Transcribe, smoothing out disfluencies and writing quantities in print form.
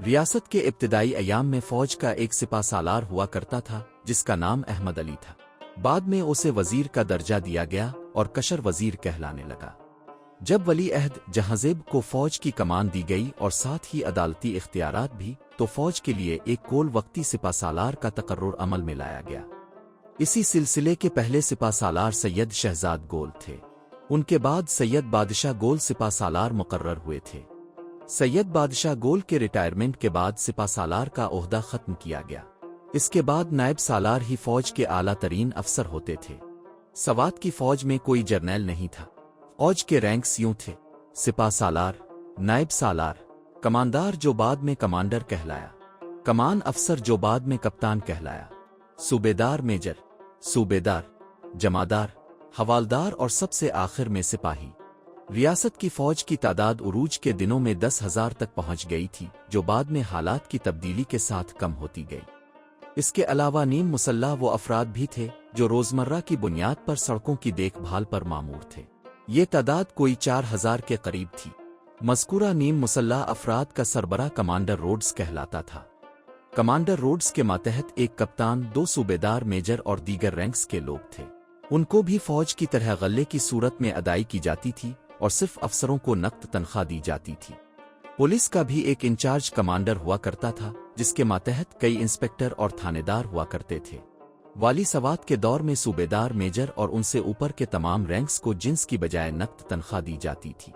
ریاست کے ابتدائی ایام میں فوج کا ایک سپہ سالار ہوا کرتا تھا جس کا نام احمد علی تھا۔ بعد میں اسے وزیر کا درجہ دیا گیا اور کشر وزیر کہلانے لگا۔ جب ولی عہد جہانزیب کو فوج کی کمان دی گئی اور ساتھ ہی عدالتی اختیارات بھی، تو فوج کے لیے ایک کول وقتی سپہ سالار کا تقرر عمل میں لایا گیا۔ اسی سلسلے کے پہلے سپہ سالار سید شہزاد گول تھے۔ ان کے بعد سید بادشاہ گول سپہ سالار مقرر ہوئے تھے۔ سید بادشاہ گول کے ریٹائرمنٹ کے بعد سپہ سالار کا عہدہ ختم کیا گیا۔ اس کے بعد نائب سالار ہی فوج کے اعلیٰ ترین افسر ہوتے تھے۔ سوات کی فوج میں کوئی جرنیل نہیں تھا۔ فوج کے رینکس یوں تھے: سپہ سالار، نائب سالار، کماندار جو بعد میں کمانڈر کہلایا، کمان افسر جو بعد میں کپتان کہلایا، صوبیدار میجر، صوبیدار، جمعدار، حوالدار اور سب سے آخر میں سپاہی۔ ریاست کی فوج کی تعداد عروج کے دنوں میں 10,000 تک پہنچ گئی تھی، جو بعد میں حالات کی تبدیلی کے ساتھ کم ہوتی گئی۔ اس کے علاوہ نیم مسلح وہ افراد بھی تھے جو روزمرہ کی بنیاد پر سڑکوں کی دیکھ بھال پر مامور تھے۔ یہ تعداد کوئی 4,000 کے قریب تھی۔ مذکورہ نیم مسلح افراد کا سربراہ کمانڈر روڈز کہلاتا تھا۔ کمانڈر روڈز کے ماتحت ایک کپتان، 2 صوبیدار میجر اور دیگر رینکس کے لوگ تھے۔ ان کو بھی فوج کی طرح غلے کی صورت میں ادائی کی جاتی تھی اور صرف افسروں کو نقد تنخواہ دی جاتی تھی۔ پولیس کا بھی ایک انچارج کمانڈر ہوا کرتا تھا جس کے ماتحت کئی انسپکٹر اور تھانے دار ہوا کرتے تھے۔ والی سوات کے دور میں صوبیدار میجر اور ان سے اوپر کے تمام رینکس کو جنس کی بجائے نقد تنخواہ دی جاتی تھی۔